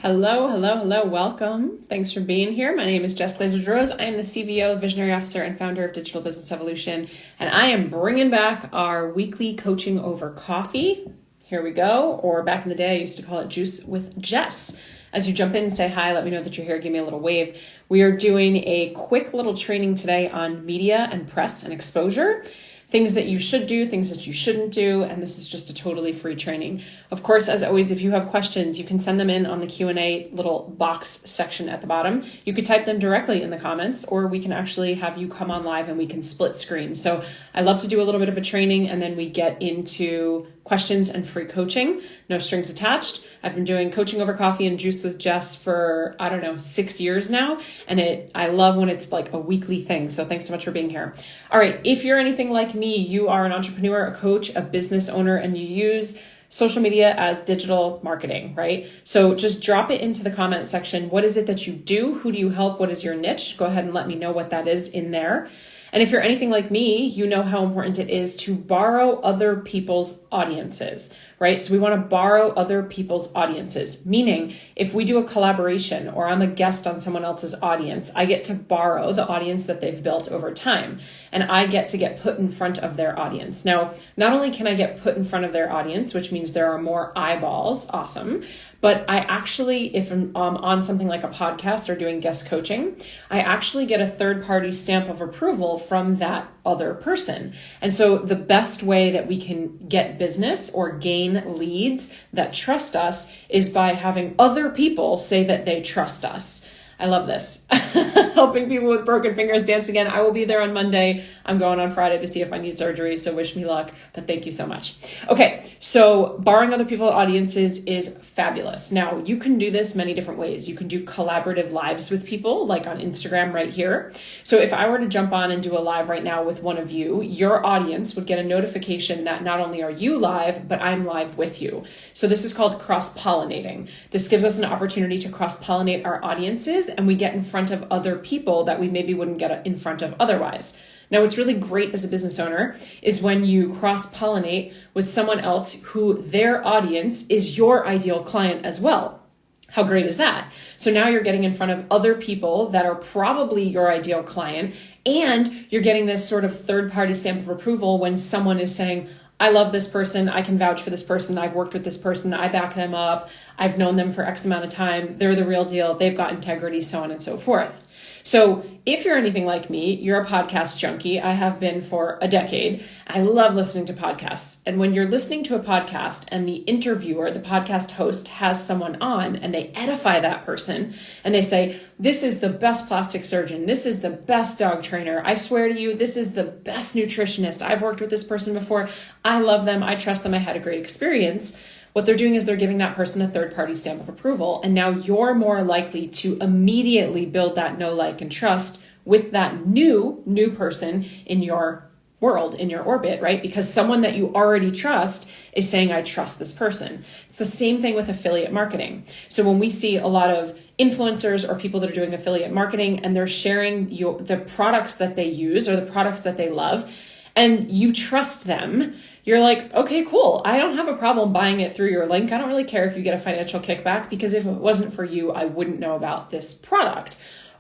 Hello, hello, hello. Welcome. Thanks for being here. My name is Jess Glazer-Droz. I am the CVO, Visionary Officer, and founder of Digital Business Evolution. And I am bringing back our weekly coaching over coffee. Here we go. Or back in the day, I used to call it Juice with Jess. As you jump in, say hi, let me know that you're here, give me a little wave. We are doing a quick little training today on media and press and exposure. Things that you should do, things that you shouldn't do, and this is just a totally free training. Of course, as always, if you have questions, you can send them in on the Q&A little box section at the bottom. You could type them directly in the comments, or we can actually have you come on live and we can split screen. So I love to do a little bit of a training and then we get into questions and free coaching, no strings attached. I've been doing coaching over coffee and juice with Jess for, 6 years now. And I love when it's like a weekly thing. So thanks so much for being here. All right. If you're anything like me, you are an entrepreneur, a coach, a business owner, and you use social media as digital marketing, right? So just drop it into the comment section. What is it that you do? Who do you help? What is your niche? Go ahead and let me know what that is in there. And if you're anything like me, you know how important it is to borrow other people's audiences, right? So we want to borrow other people's audiences, meaning if we do a collaboration or I'm a guest on someone else's audience, I get to borrow the audience that they've built over time, and I get to get put in front of their audience. Now, not only can I get put in front of their audience, which means there are more eyeballs, awesome, but I actually, if I'm on something like a podcast or doing guest coaching, I actually get a third-party stamp of approval from that other person. And so the best way that we can get business or gain leads that trust us is by having other people say that they trust us. I love this. Helping people with broken fingers dance again. I will be there on Monday. I'm going on Friday to see if I need surgery, so wish me luck, but thank you so much. Okay, so borrowing other people's audiences is fabulous. Now, you can do this many different ways. You can do collaborative lives with people, like on Instagram right here. So if I were to jump on and do a live right now with one of you, your audience would get a notification that not only are you live, but I'm live with you. So this is called cross-pollinating. This gives us an opportunity to cross-pollinate our audiences, and we get in front of other people that we maybe wouldn't get in front of otherwise. Now, what's really great as a business owner is when you cross-pollinate with someone else who their audience is your ideal client as well. How great is that? So now you're getting in front of other people that are probably your ideal client, and you're getting this sort of third-party stamp of approval when someone is saying, I love this person, I can vouch for this person, I've worked with this person, I back them up, I've known them for X amount of time, they're the real deal, they've got integrity, so on and so forth. So if you're anything like me, you're a podcast junkie. I have been for a decade. I love listening to podcasts. And when you're listening to a podcast and the interviewer, the podcast host, has someone on and they edify that person and they say, this is the best plastic surgeon, this is the best dog trainer, I swear to you, this is the best nutritionist, I've worked with this person before, I love them, I trust them, I had a great experience. What they're doing is they're giving that person a third-party stamp of approval. And now you're more likely to immediately build that know, like, and trust with that new person in your world, in your orbit, right? Because someone that you already trust is saying, I trust this person. It's the same thing with affiliate marketing. So when we see a lot of influencers or people that are doing affiliate marketing and they're sharing the products that they use or the products that they love, and you trust them, you're like, okay, cool. I don't have a problem buying it through your link. I don't really care if you get a financial kickback, because if it wasn't for you, I wouldn't know about this product.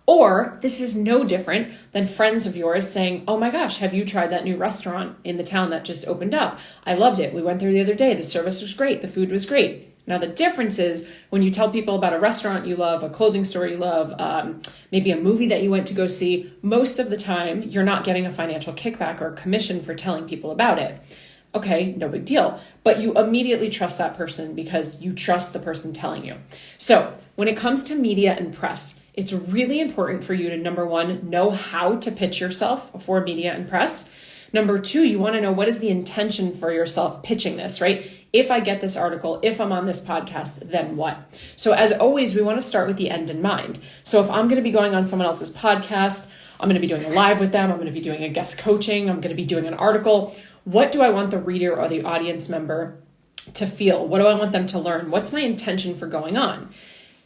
Or this is no different than friends of yours saying, oh my gosh, have you tried that new restaurant in the town that just opened up? I loved it. We went there the other day. The service was great. The food was great. Now, the difference is when you tell people about a restaurant you love, a clothing store you love, maybe a movie that you went to go see, most of the time you're not getting a financial kickback or commission for telling people about it. Okay, no big deal. But you immediately trust that person because you trust the person telling you. So when it comes to media and press, it's really important for you to, number one, know how to pitch yourself for media and press. Number two, you want to know what is the intention for yourself pitching this, right? If I get this article, if I'm on this podcast, then what? So as always, we want to start with the end in mind. So if I'm going to be going on someone else's podcast, I'm going to be doing a live with them, I'm going to be doing a guest coaching, I'm going to be doing an article. What do I want the reader or the audience member to feel? What do I want them to learn? What's my intention for going on?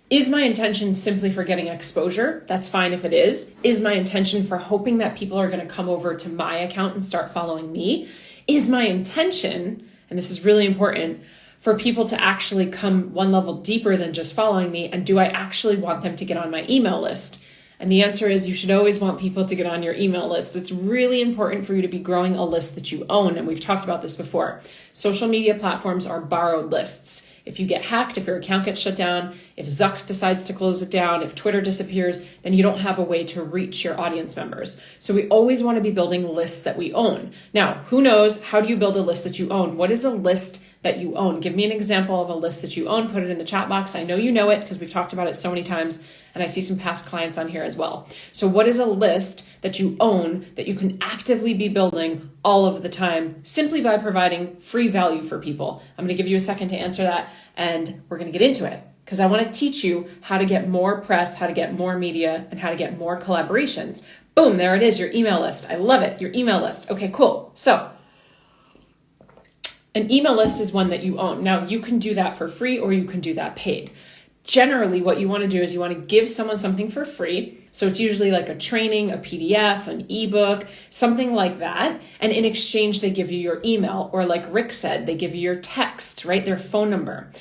Is my intention simply for getting exposure? That's fine if it is. Is my intention for hoping that people are going to come over to my account and start following me? Is my intention, and this is really important, for people to actually come one level deeper than just following me? And do I actually want them to get on my email list? And the answer is you should always want people to get on your email list. It's really important for you to be growing a list that you own. And we've talked about this before. Social media platforms are borrowed lists. If you get hacked, if your account gets shut down, if Zucks decides to close it down, if Twitter disappears, then you don't have a way to reach your audience members. So we always want to be building lists that we own. Now, who knows? How do you build a list that you own? What is a list that you own? Give me an example of a list that you own. Put it in the chat box. I know you know it because we've talked about it so many times, and I see some past clients on here as well. So what is a list that you own that you can actively be building all of the time simply by providing free value for people? I'm going to give you a second to answer that, and we're going to get into it because I want to teach you how to get more press, how to get more media, and how to get more collaborations. Boom, there it is, your email list. I love it, your email list. Okay, cool. So an email list is one that you own. Now, you can do that for free or you can do that paid. Generally, what you want to do is you want to give someone something for free. So it's usually like a training, a PDF, an ebook, something like that. And in exchange, they give you your email, or like Rick said, they give you your text, right? Their phone number.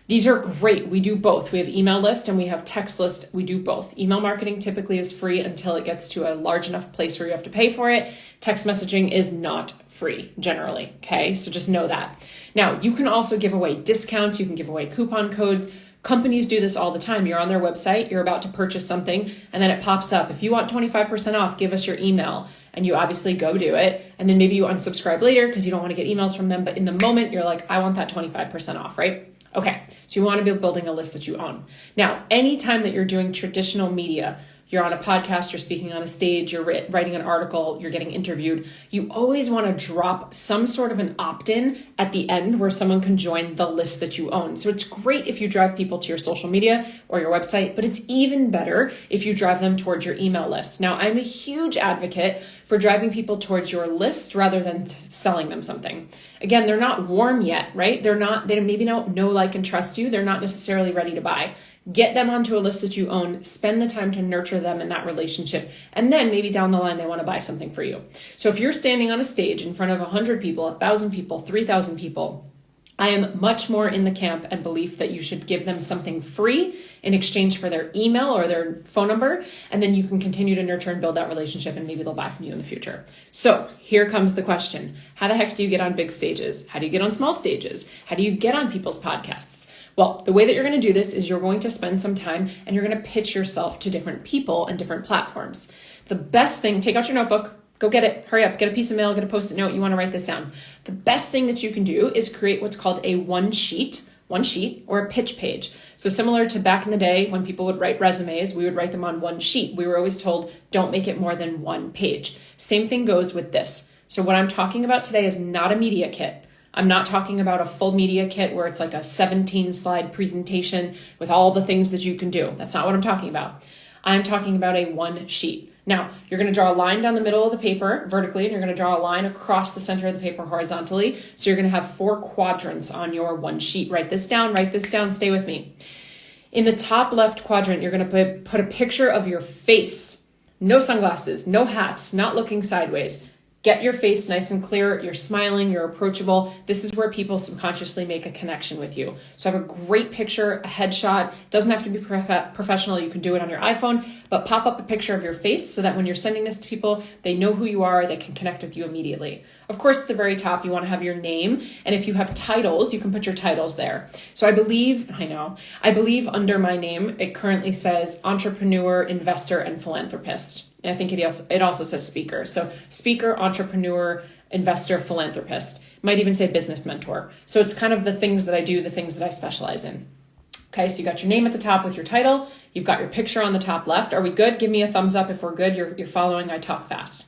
These are great. We do both. We have email list and we have text list. We do both. Email marketing typically is free until it gets to a large enough place where you have to pay for it. Text messaging is not free generally. Okay. So just know that. Now you can also give away discounts. You can give away coupon codes. Companies do this all the time. You're on their website, you're about to purchase something, and then it pops up. If you want 25% off, give us your email. And you obviously go do it. And then maybe you unsubscribe later because you don't want to get emails from them. But in the moment, you're like, I want that 25% off, right? Okay, so you want to be building a list that you own. Now, anytime that you're doing traditional media, you're on a podcast, you're speaking on a stage, you're writing an article, you're getting interviewed, you always want to drop some sort of an opt-in at the end where someone can join the list that you own. So it's great if you drive people to your social media or your website, but it's even better if you drive them towards your email list. Now, I'm a huge advocate for driving people towards your list rather than selling them something. Again, they're not warm yet, right? They maybe don't know, like, and trust you. They're not necessarily ready to buy. Get them onto a list that you own, spend the time to nurture them in that relationship, and then maybe down the line they want to buy something for you. So if you're standing on a stage in front of 100 people, 1,000 people, 3,000 people, I am much more in the camp and belief that you should give them something free in exchange for their email or their phone number, and then you can continue to nurture and build that relationship, and maybe they'll buy from you in the future. So here comes the question. How the heck do you get on big stages? How do you get on small stages? How do you get on people's podcasts? Well, the way that you're going to do this is you're going to spend some time and you're going to pitch yourself to different people and different platforms. The best thing, take out your notebook, go get it, hurry up, get a piece of mail, get a Post-it note, you want to write this down. The best thing that you can do is create what's called a one sheet or a pitch page. So similar to back in the day when people would write resumes, we would write them on one sheet. We were always told, don't make it more than one page. Same thing goes with this. So what I'm talking about today is not a media kit. I'm not talking about a full media kit where it's like a 17 slide presentation with all the things that you can do. That's not what I'm talking about. I'm talking about a one sheet. Now, you're going to draw a line down the middle of the paper vertically, and you're going to draw a line across the center of the paper horizontally. So you're going to have 4 quadrants on your one sheet. Write this down, stay with me. In the top left quadrant, you're going to put a picture of your face. No sunglasses, no hats, not looking sideways. Get your face nice and clear. You're smiling, you're approachable. This is where people subconsciously make a connection with you. So have a great picture, a headshot. Doesn't have to be professional. You can do it on your iPhone, but pop up a picture of your face so that when you're sending this to people, they know who you are. They can connect with you immediately. Of course, at the very top, you want to have your name. And if you have titles, you can put your titles there. So I believe under my name, it currently says entrepreneur, investor, and philanthropist. And I think it also says speaker. So speaker, entrepreneur, investor, philanthropist. Might even say business mentor. So it's kind of the things that I do, the things that I specialize in. Okay, so you got your name at the top with your title. You've got your picture on the top left. Are we good? Give me a thumbs up if we're good. You're following. I talk fast.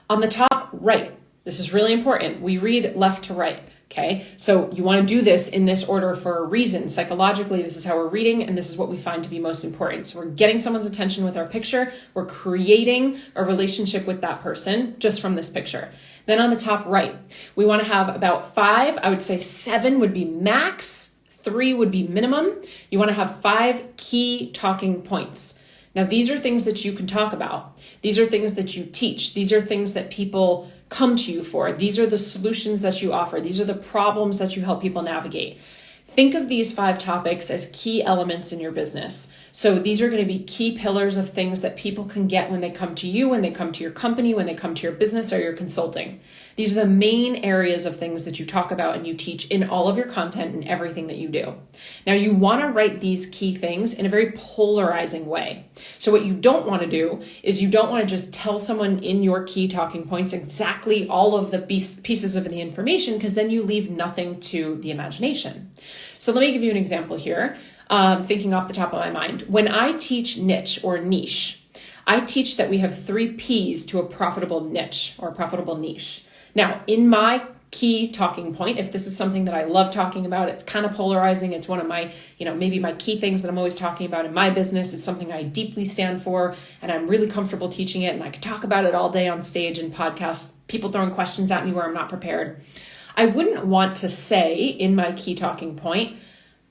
On the top right, this is really important. We read left to right. Okay, so you want to do this in this order for a reason. Psychologically, this is how we're reading, and this is what we find to be most important. So we're getting someone's attention with our picture. We're creating a relationship with that person just from this picture. Then on the top right, we want to have about 5. I would say 7 would be max. 3 would be minimum. You want to have 5 key talking points. Now, these are things that you can talk about. These are things that you teach. These are things that people come to you for. These are the solutions that you offer. These are the problems that you help people navigate. Think of these 5 topics as key elements in your business. So these are going to be key pillars of things that people can get when they come to you, when they come to your company, when they come to your business or your consulting. These are the main areas of things that you talk about and you teach in all of your content and everything that you do. Now, you want to write these key things in a very polarizing way. So what you don't want to do is you don't want to just tell someone in your key talking points exactly all of the pieces of the information, because then you leave nothing to the imagination. So let me give you an example here. Thinking off the top of my mind, when I teach niche or niche, I teach that we have 3 P's to a profitable niche or a profitable niche. Now, in my key talking point, if this is something that I love talking about, it's kind of polarizing. It's one of my, maybe my key things that I'm always talking about in my business. It's something I deeply stand for, and I'm really comfortable teaching it. And I could talk about it all day on stage and podcasts, people throwing questions at me where I'm not prepared. I wouldn't want to say in my key talking point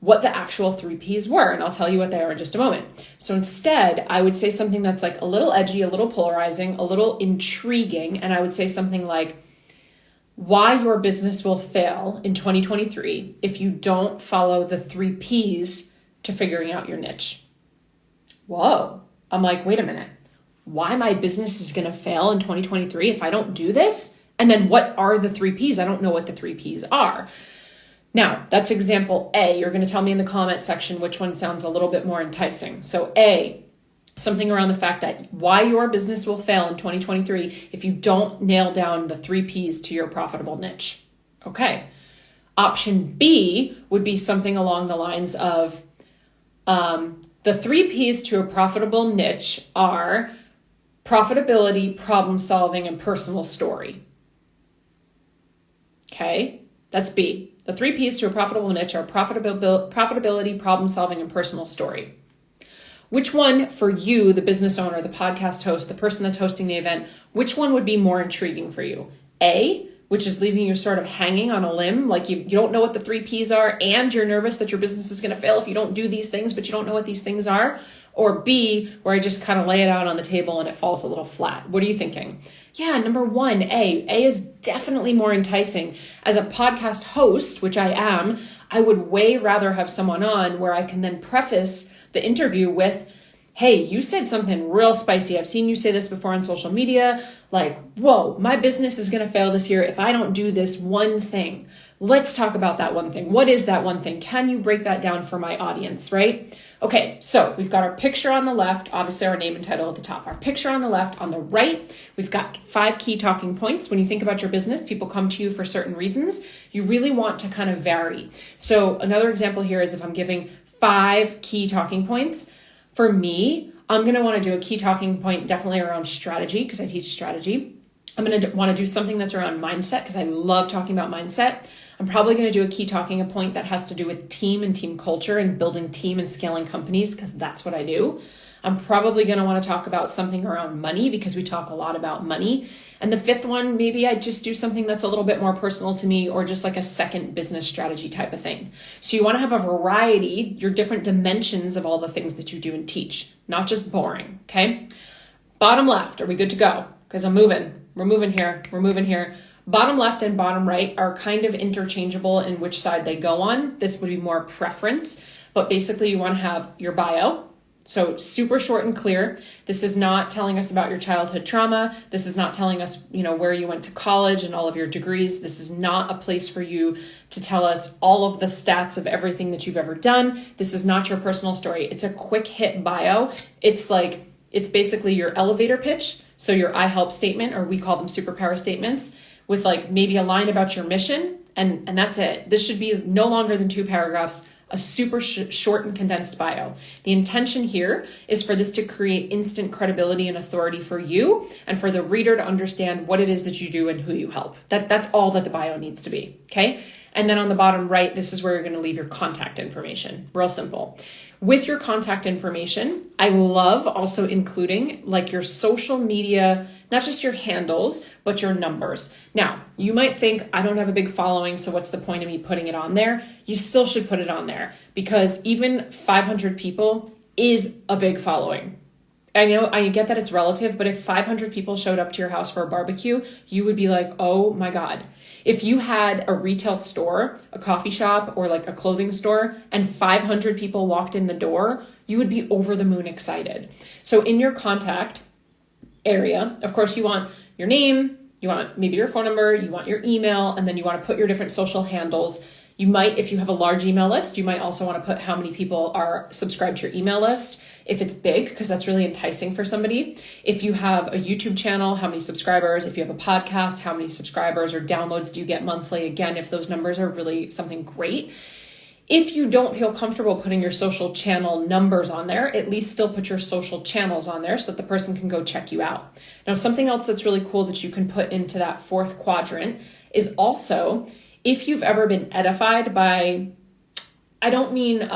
what the actual 3 P's were, and I'll tell you what they are in just a moment. So instead, I would say something that's like a little edgy, a little polarizing, a little intriguing, and I would say something like, why your business will fail in 2023 if you don't follow the 3 P's to figuring out your niche. Whoa. I'm like, wait a minute. Why my business is going to fail in 2023 if I don't do this? And then what are the 3 P's? I don't know what the 3 P's are. Now, that's example A. You're going to tell me in the comment section which one sounds a little bit more enticing. So A, something around the fact that why your business will fail in 2023 if you don't nail down the 3 P's to your profitable niche. Okay. Option B would be something along the lines of the 3 P's to a profitable niche are profitability, problem solving, and personal story. Okay, that's B. The 3 P's to a profitable niche are profitability, problem solving, and personal story. Which one for you, the business owner, the podcast host, the person that's hosting the event, which one would be more intriguing for you? A, which is leaving you sort of hanging on a limb, like you don't know what the 3 P's are and you're nervous that your business is going to fail if you don't do these things, but you don't know what these things are. Or B, where I just kind of lay it out on the table and it falls a little flat. What are you thinking? Yeah, number 1, A. A is definitely more enticing. As a podcast host, which I am, I would way rather have someone on where I can then preface the interview with, hey, you said something real spicy. I've seen you say this before on social media. Like, whoa, my business is going to fail this year if I don't do this one thing. Let's talk about that one thing. What is that one thing? Can you break that down for my audience, right? Okay, so we've got our picture on the left, obviously our name and title at the top. Our picture on the left, on the right, we've got 5 key talking points. When you think about your business, people come to you for certain reasons. You really want to kind of vary. So another example here is if I'm giving 5 key talking points, for me, I'm going to want to do a key talking point definitely around strategy because I teach strategy. I'm going to want to do something that's around mindset because I love talking about mindset. I'm probably going to do a key talking point that has to do with team and team culture and building team and scaling companies because that's what I do. I'm probably going to want to talk about something around money because we talk a lot about money. And the 5th one, maybe I just do something that's a little bit more personal to me or just like a second business strategy type of thing. So you want to have a variety, your different dimensions of all the things that you do and teach, not just boring, okay? Bottom left, are we good to go? Because I'm moving. We're moving here. Bottom left and bottom right are kind of interchangeable in which side they go on. This would be more preference, but basically you want to have your bio. So super short and clear. This is not telling us about your childhood trauma. This is not telling us, where you went to college and all of your degrees. This is not a place for you to tell us all of the stats of everything that you've ever done. This is not your personal story. It's a quick hit bio. It's basically your elevator pitch. So your I help statement, or we call them superpower statements, with like maybe a line about your mission. And that's it. This should be no longer than 2 paragraphs, a super short and condensed bio. The intention here is for this to create instant credibility and authority for you and for the reader to understand what it is that you do and who you help. That's all that the bio needs to be, okay? And then on the bottom right, this is where you're going to leave your contact information. Real simple. With your contact information, I love also including like your social media, not just your handles, but your numbers. Now, you might think, I don't have a big following, so what's the point of me putting it on there? You still should put it on there because even 500 people is a big following. I know I get that it's relative, but if 500 people showed up to your house for a barbecue, you would be like, oh my God. If you had a retail store, a coffee shop, or like a clothing store, and 500 people walked in the door, you would be over the moon excited. So in your contact area, of course, you want your name, you want maybe your phone number, you want your email, and then you want to put your different social handles. You might, if you have a large email list, you might also want to put how many people are subscribed to your email list if it's big, because that's really enticing for somebody. If you have a YouTube channel, how many subscribers? If you have a podcast, how many subscribers or downloads do you get monthly? Again, if those numbers are really something great. If you don't feel comfortable putting your social channel numbers on there, at least still put your social channels on there so that the person can go check you out. Now, something else that's really cool that you can put into that fourth quadrant is also if you've ever been edified by, I don't mean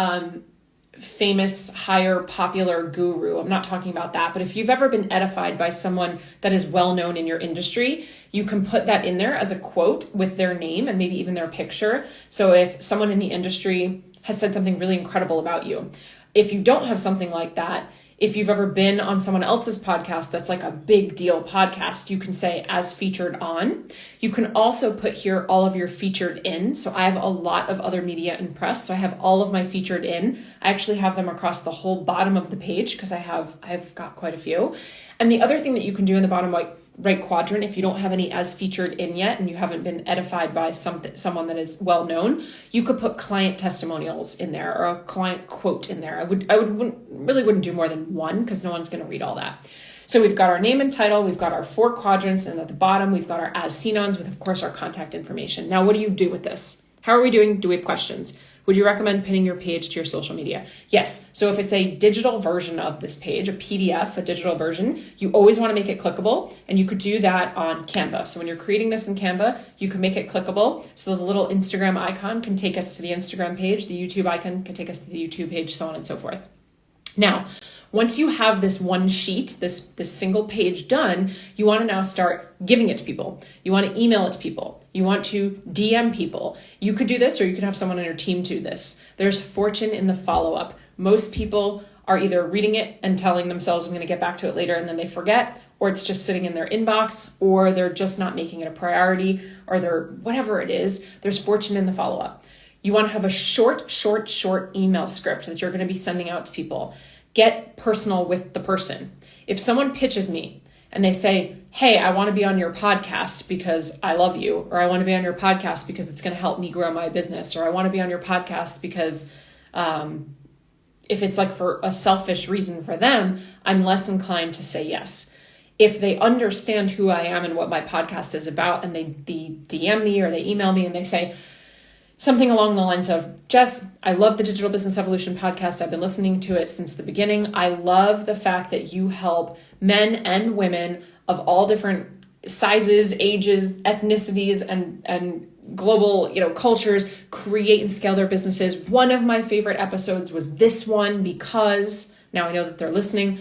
famous, higher, popular guru. I'm not talking about that. But if you've ever been edified by someone that is well known in your industry, you can put that in there as a quote with their name and maybe even their picture. So if someone in the industry has said something really incredible about you, if you don't have something like that, if you've ever been on someone else's podcast that's like a big deal podcast, you can say as featured on. You can also put here all of your featured in. So I have a lot of other media and press. So I have all of my featured in. I actually have them across the whole bottom of the page because I've got quite a few. And the other thing that you can do in the bottom right quadrant, if you don't have any as featured in yet and you haven't been edified by someone that is well known, you could put client testimonials in there or a client quote in there. I wouldn't do more than one because no one's going to read all that. So we've got our name and title, we've got our 4 quadrants, and at the bottom we've got our as seen ons with, of course, our contact information. Now, what do you do with this? How are we doing? Do we have questions? Would you recommend pinning your page to your social media? Yes. So if it's a digital version of this page, a PDF, a digital version, you always want to make it clickable, and you could do that on Canva. So when you're creating this in Canva, you can make it clickable. So the little Instagram icon can take us to the Instagram page, the YouTube icon can take us to the YouTube page, so on and so forth. Now, once you have this one sheet, this single page done, you want to now start giving it to people. You want to email it to people. You want to DM people. You could do this, or you could have someone on your team do this. There's fortune in the follow-up. Most people are either reading it and telling themselves, I'm going to get back to it later, and then they forget, or it's just sitting in their inbox, or they're just not making it a priority, or they're whatever it is. There's fortune in the follow-up. You want to have a short email script that you're going to be sending out to people. Get personal with the person. If someone pitches me and they say, hey, I want to be on your podcast because I love you, or I want to be on your podcast because it's going to help me grow my business, or I want to be on your podcast because if it's like for a selfish reason for them, I'm less inclined to say yes. If they understand who I am and what my podcast is about, and they DM me or they email me and they say something along the lines of, Jess, I love the Digital Business Evolution podcast. I've been listening to it since the beginning. I love the fact that you help men and women of all different sizes, ages, ethnicities, and global, cultures create and scale their businesses. One of my favorite episodes was this one because now I know that they're listening.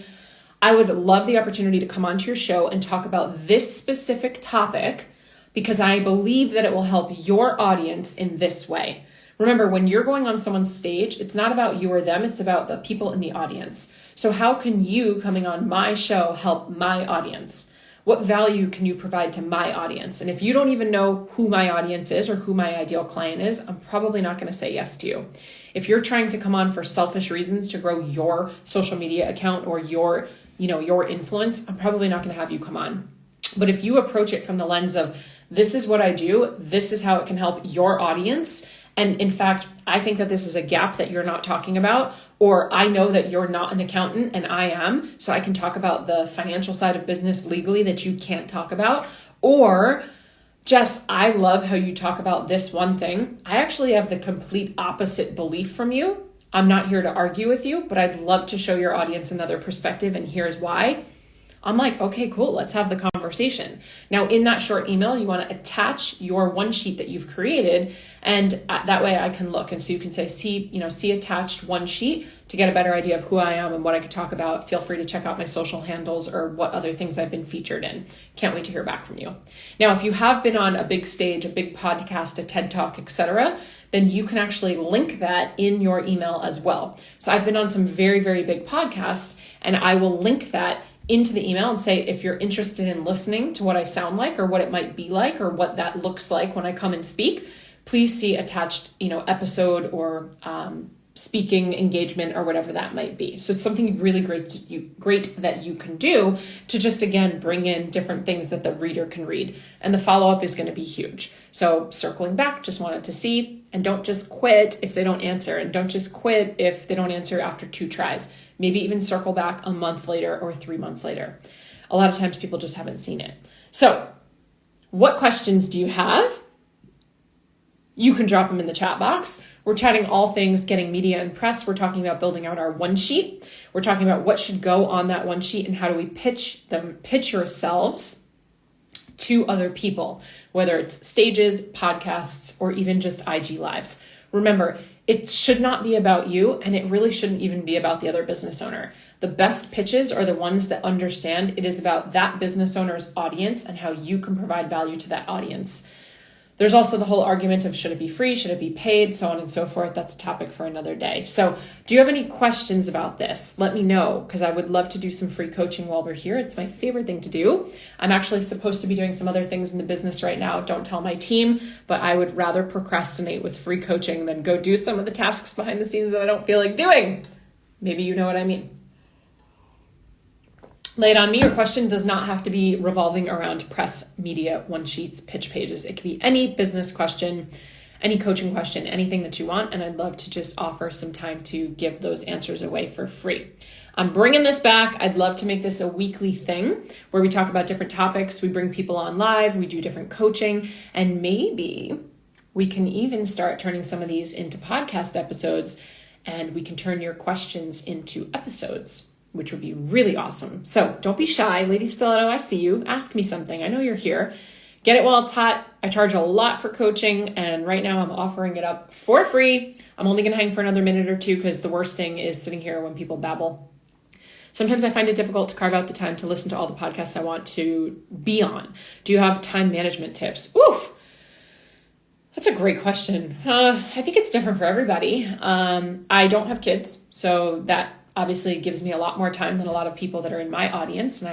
I would love the opportunity to come onto your show and talk about this specific topic because I believe that it will help your audience in this way. Remember, when you're going on someone's stage, it's not about you or them, it's about the people in the audience. So how can you coming on my show help my audience? What value can you provide to my audience? And if you don't even know who my audience is or who my ideal client is, I'm probably not going to say yes to you. If you're trying to come on for selfish reasons to grow your social media account or your influence, I'm probably not going to have you come on. But if you approach it from the lens of, this is what I do, this is how it can help your audience, and in fact, I think that this is a gap that you're not talking about, or I know that you're not an accountant and I am, so I can talk about the financial side of business legally that you can't talk about, or Jess, I love how you talk about this one thing. I actually have the complete opposite belief from you. I'm not here to argue with you, but I'd love to show your audience another perspective, and here's why. I'm like, okay, cool, let's have the conversation. Now, in that short email, you want to attach your one sheet that you've created, and that way I can look. And so you can say, see attached one sheet to get a better idea of who I am and what I could talk about. Feel free to check out my social handles or what other things I've been featured in. Can't wait to hear back from you. Now, if you have been on a big stage, a big podcast, a TED Talk, etc., then you can actually link that in your email as well. So I've been on some very, very big podcasts, and I will link that into the email and say, if you're interested in listening to what I sound like or what it might be like or what that looks like when I come and speak, please see attached, episode or speaking engagement or whatever that might be. So it's something really great that you can do to just, again, bring in different things that the reader can read. And the follow-up is going to be huge. So circling back, just wanted to see, and don't just quit if they don't answer, and don't just quit if they don't answer after 2 tries. Maybe even circle back a month later or 3 months later. A lot of times people just haven't seen it. So what questions do you have? You can drop them in the chat box. We're chatting all things getting media and press. We're talking about building out our one sheet. We're talking about what should go on that one sheet and how do we pitch yourselves to other people, whether it's stages, podcasts, or even just IG lives. Remember, it should not be about you, and it really shouldn't even be about the other business owner. The best pitches are the ones that understand it is about that business owner's audience and how you can provide value to that audience. There's also the whole argument of should it be free, should it be paid, so on and so forth. That's a topic for another day. So do you have any questions about this? Let me know, because I would love to do some free coaching while we're here. It's my favorite thing to do. I'm actually supposed to be doing some other things in the business right now. Don't tell my team, but I would rather procrastinate with free coaching than go do some of the tasks behind the scenes that I don't feel like doing. Maybe you know what I mean. Lay it on me. Your question does not have to be revolving around press, media, one sheets, pitch pages. It could be any business question, any coaching question, anything that you want. And I'd love to just offer some time to give those answers away for free. I'm bringing this back. I'd love to make this a weekly thing where we talk about different topics. We bring people on live. We do different coaching. And maybe we can even start turning some of these into podcast episodes, and we can turn your questions into episodes, which would be really awesome. So don't be shy. Lady Stiletto, I see you. Ask me something. I know you're here. Get it while it's hot. I charge a lot for coaching, and right now I'm offering it up for free. I'm only going to hang for another minute or two because the worst thing is sitting here when people babble. Sometimes I find it difficult to carve out the time to listen to all the podcasts I want to be on. Do you have time management tips? Oof. That's a great question. I think it's different for everybody. I don't have kids, so that obviously gives me a lot more time than a lot of people that are in my audience, and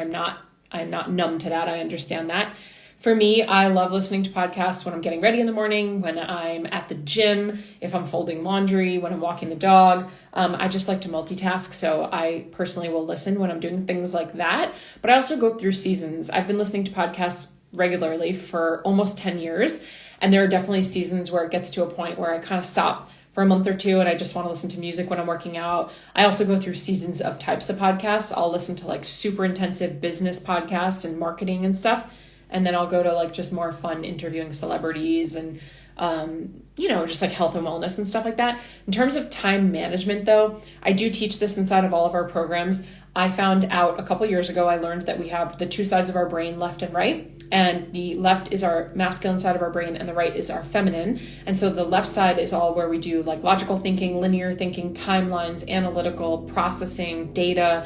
I'm not numb to that. I understand that. For me, I love listening to podcasts when I'm getting ready in the morning, when I'm at the gym, if I'm folding laundry, when I'm walking the dog. I just like to multitask, so I personally will listen when I'm doing things like that. But I also go through seasons. I've been listening to podcasts regularly for almost 10 years, and there are definitely seasons where it gets to a point where I kind of stop for a month or two and I just want to listen to music when I'm working out. I also go through seasons of types of podcasts. I'll listen to like super intensive business podcasts and marketing and stuff. And then I'll go to like just more fun interviewing celebrities and, just like health and wellness and stuff like that. In terms of time management though, I do teach this inside of all of our programs. I found out a couple years ago, I learned that we have the 2 sides of our brain, left and right. And the left is our masculine side of our brain and the right is our feminine. And so the left side is all where we do like logical thinking, linear thinking, timelines, analytical, processing, data,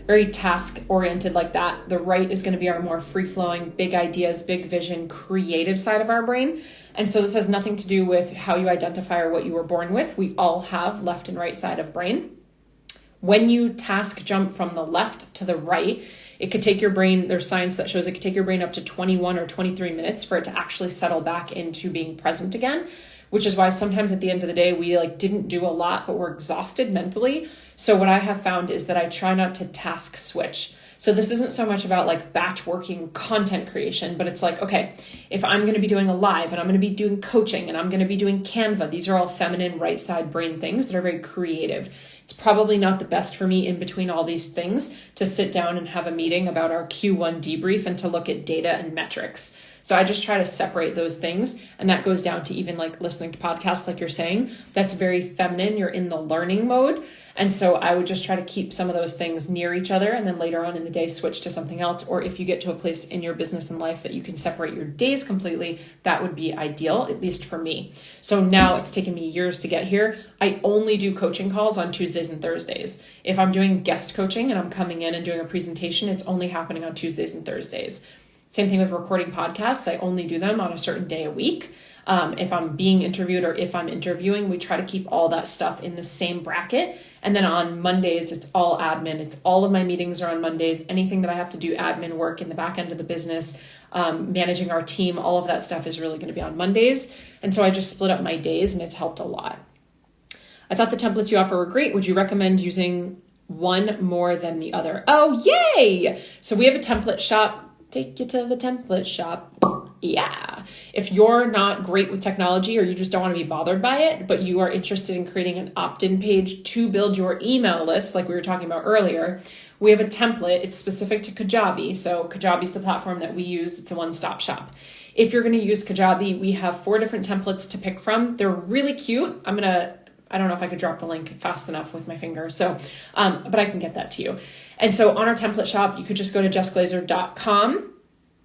very task oriented like that. The right is going to be our more free flowing, big ideas, big vision, creative side of our brain. And so this has nothing to do with how you identify or what you were born with. We all have left and right side of brain. When you task jump from the left to the right, it could take your brain, there's science that shows it could take your brain up to 21 or 23 minutes for it to actually settle back into being present again, which is why sometimes at the end of the day, we didn't do a lot, but we're exhausted mentally. So what I have found is that I try not to task switch. So this isn't so much about batch working content creation, but it's okay, if I'm going to be doing a live and I'm going to be doing coaching and I'm going to be doing Canva, these are all feminine right side brain things that are very creative. It's probably not the best for me in between all these things to sit down and have a meeting about our Q1 debrief and to look at data and metrics. So I just try to separate those things. And that goes down to even listening to podcasts, like you're saying, that's very feminine. You're in the learning mode. And so I would just try to keep some of those things near each other and then later on in the day switch to something else. Or if you get to a place in your business and life that you can separate your days completely, that would be ideal, at least for me. So now it's taken me years to get here. I only do coaching calls on Tuesdays and Thursdays. If I'm doing guest coaching and I'm coming in and doing a presentation, it's only happening on Tuesdays and Thursdays. Same thing with recording podcasts. I only do them on a certain day a week. If I'm being interviewed or if I'm interviewing, we try to keep all that stuff in the same bracket. And then on Mondays, it's all admin. It's all of my meetings are on Mondays. Anything that I have to do admin work in the back end of the business, managing our team, all of that stuff is really going to be on Mondays. And so I just split up my days and it's helped a lot. I thought the templates you offer were great. Would you recommend using one more than the other? Oh, yay! So we have a template shop. Take you to the template shop. Yeah. If you're not great with technology or you just don't want to be bothered by it, but you are interested in creating an opt-in page to build your email list, like we were talking about earlier, we have a template. It's specific to Kajabi. So Kajabi is the platform that we use. It's a one-stop shop. If you're going to use Kajabi, we have 4 different templates to pick from. They're really cute. I don't know if I could drop the link fast enough with my finger. So, but I can get that to you. And so on our template shop, you could just go to jessglazer.com,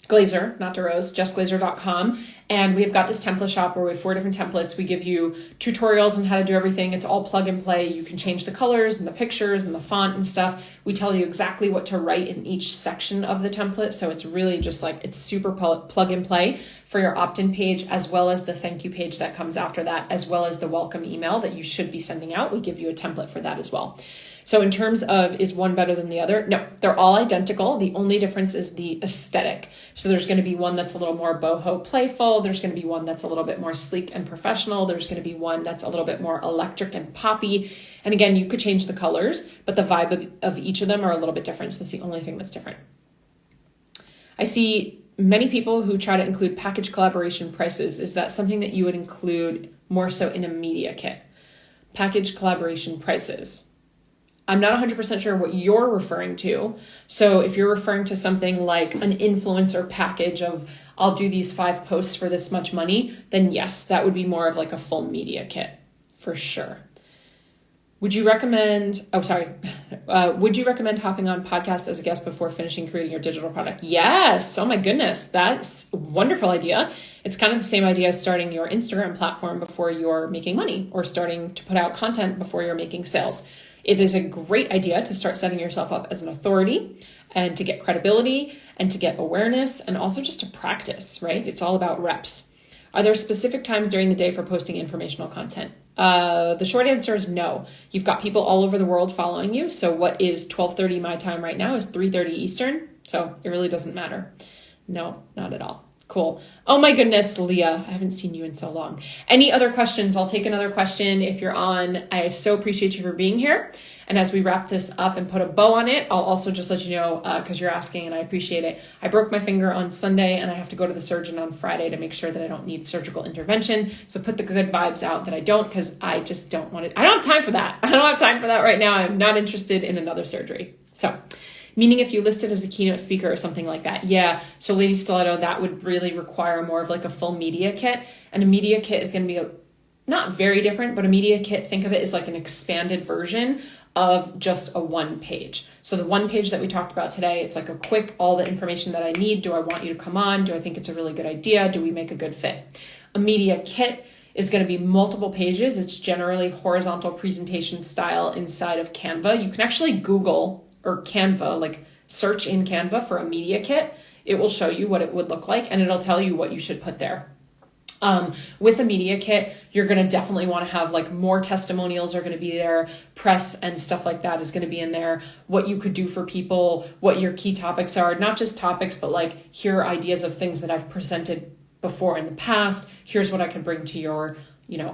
Glazer, not DeRose, jessglazer.com. And we've got this template shop where we have 4 different templates. We give you tutorials on how to do everything. It's all plug and play. You can change the colors and the pictures and the font and stuff. We tell you exactly what to write in each section of the template. So it's really just like, it's super plug and play for your opt-in page, as well as the thank you page that comes after that, as well as the welcome email that you should be sending out. We give you a template for that as well. So in terms of, is one better than the other? No, they're all identical. The only difference is the aesthetic. So there's going to be one that's a little more boho playful. There's going to be one that's a little bit more sleek and professional. There's going to be one that's a little bit more electric and poppy. And again, you could change the colors, but the vibe of each of them are a little bit different. So that's the only thing that's different. I see many people who try to include package collaboration prices. Is that something that you would include more so in a media kit? Package collaboration prices. I'm not 100% sure what you're referring to. So if you're referring to something like an influencer package of, I'll do these 5 posts for this much money, then yes, that would be more of like a full media kit for sure. Would you recommend would you recommend hopping on podcasts as a guest before finishing creating your digital product? Yes. Oh my goodness. That's a wonderful idea. It's kind of the same idea as starting your Instagram platform before you're making money, or starting to put out content before you're making sales. It is a great idea to start setting yourself up as an authority and to get credibility and to get awareness and also just to practice, right? It's all about reps. Are there specific times during the day for posting informational content? The short answer is no. You've got people all over the world following you. So what is 12:30 my time right now is 3:30 Eastern. So it really doesn't matter. No, not at all. Cool. Oh my goodness, Leah, I haven't seen you in so long. Any other questions? I'll take another question if you're on. I so appreciate you for being here. And as we wrap this up and put a bow on it, I'll also just let you know, because you're asking and I appreciate it. I broke my finger on Sunday and I have to go to the surgeon on Friday to make sure that I don't need surgical intervention. So put the good vibes out that I don't, because I just don't want it. I don't have time for that. I don't have time for that right now. I'm not interested in another surgery. So meaning if you listed as a keynote speaker or something like that. Yeah. So Lady Stiletto, that would really require more of like a full media kit. And a media kit is going to be not very different, but a media kit, think of it as like an expanded version of just a one page. So the one page that we talked about today, it's like a quick, all the information that I need. Do I want you to come on? Do I think it's a really good idea? Do we make a good fit? A media kit is going to be multiple pages. It's generally horizontal presentation style inside of Canva. You can actually Google or Canva, like search in Canva for a media kit. It will show you what it would look like and it'll tell you what you should put there. With a media kit, you're going to definitely want to have like more testimonials are going to be there. Press and stuff like that is going to be in there. What you could do for people, what your key topics are, not just topics, but like here are ideas of things that I've presented before in the past. Here's what I could bring to your,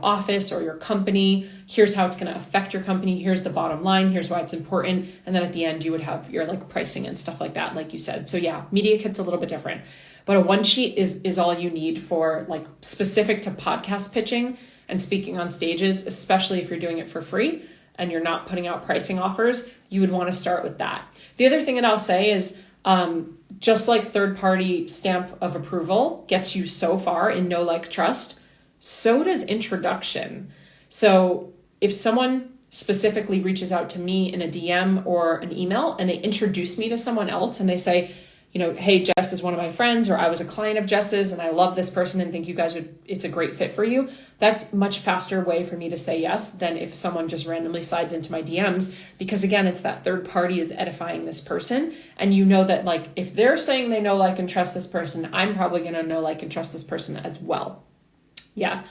office or your company. Here's how it's going to affect your company. Here's the bottom line. Here's why it's important. And then at the end, you would have your like pricing and stuff like that, like you said. So yeah, media kit's a little bit different. But a one sheet is all you need for like specific to podcast pitching and speaking on stages, especially if you're doing it for free and you're not putting out pricing offers, you would want to start with that. The other thing that I'll say is just like third-party stamp of approval gets you so far in know, like, trust, so does introduction. So if someone specifically reaches out to me in a DM or an email and they introduce me to someone else and they say, hey, Jess is one of my friends, or I was a client of Jess's and I love this person and think you guys it's a great fit for you. That's a much faster way for me to say yes than if someone just randomly slides into my DMs, because again, it's that third party is edifying this person. And you know that like, if they're saying they know, like, and trust this person, I'm probably going to know, like, and trust this person as well. Yeah.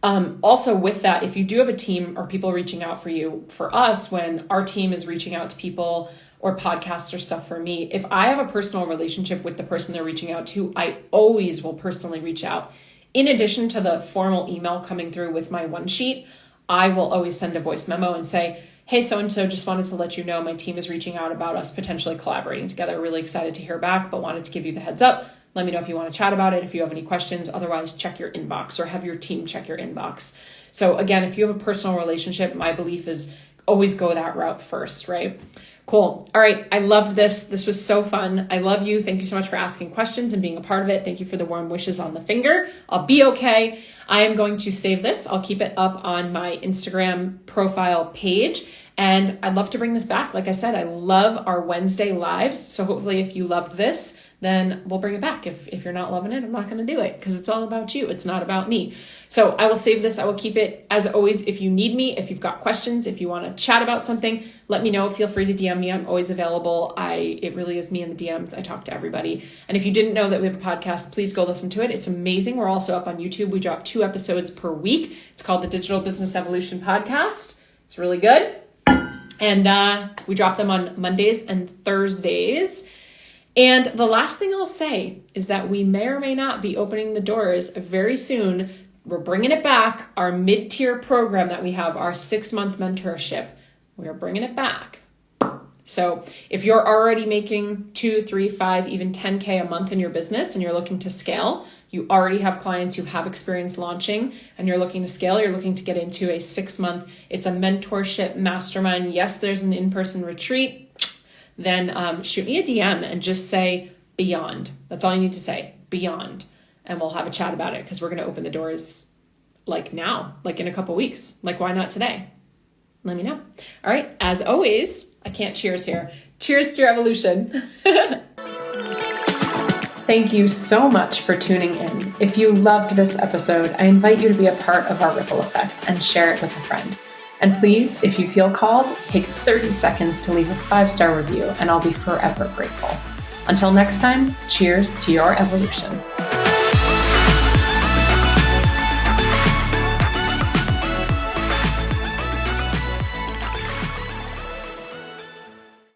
Also with that, if you do have a team or people reaching out for you, for us, when our team is reaching out to people or podcasts or stuff for me, if I have a personal relationship with the person they're reaching out to, I always will personally reach out. In addition to the formal email coming through with my one sheet, I will always send a voice memo and say, hey, so-and-so, just wanted to let you know my team is reaching out about us potentially collaborating together. Really excited to hear back, but wanted to give you the heads up. Let me know if you want to chat about it, if you have any questions. Otherwise, check your inbox or have your team check your inbox. So again, if you have a personal relationship, my belief is always go that route first, right? Cool. All right. I loved this. This was so fun. I love you. Thank you so much for asking questions and being a part of it. Thank you for the warm wishes on the finger. I'll be okay. I am going to save this. I'll keep it up on my Instagram profile page. And I'd love to bring this back. Like I said, I love our Wednesday lives. So hopefully if you loved this, then we'll bring it back. If you're not loving it, I'm not going to do it because it's all about you. It's not about me. So I will save this. I will keep it. As always, if you need me, if you've got questions, if you want to chat about something, let me know. Feel free to DM me. I'm always available. It really is me in the DMs. I talk to everybody. And if you didn't know that we have a podcast, please go listen to it. It's amazing. We're also up on YouTube. We drop 2 episodes per week. It's called the Digital Business Evolution Podcast. It's really good. And we drop them on Mondays and Thursdays. And the last thing I'll say is that we may or may not be opening the doors very soon. We're bringing it back, our mid-tier program that we have, our 6-month mentorship. We're bringing it back. So if you're already making 2, 3, 5, even 10K a month in your business and you're looking to scale, you already have clients who have experience launching and you're looking to scale, you're looking to get into a 6-month, it's a mentorship mastermind. Yes, there's an in-person retreat. Then shoot me a DM and just say beyond. That's all you need to say, beyond. And we'll have a chat about it because we're going to open the doors like now, like in a couple weeks. Like, why not today? Let me know. All right. As always, I can't cheers here. Cheers to your evolution. Thank you so much for tuning in. If you loved this episode, I invite you to be a part of our ripple effect and share it with a friend. And please, if you feel called, take 30 seconds to leave a 5-star review, and I'll be forever grateful. Until next time, cheers to your evolution.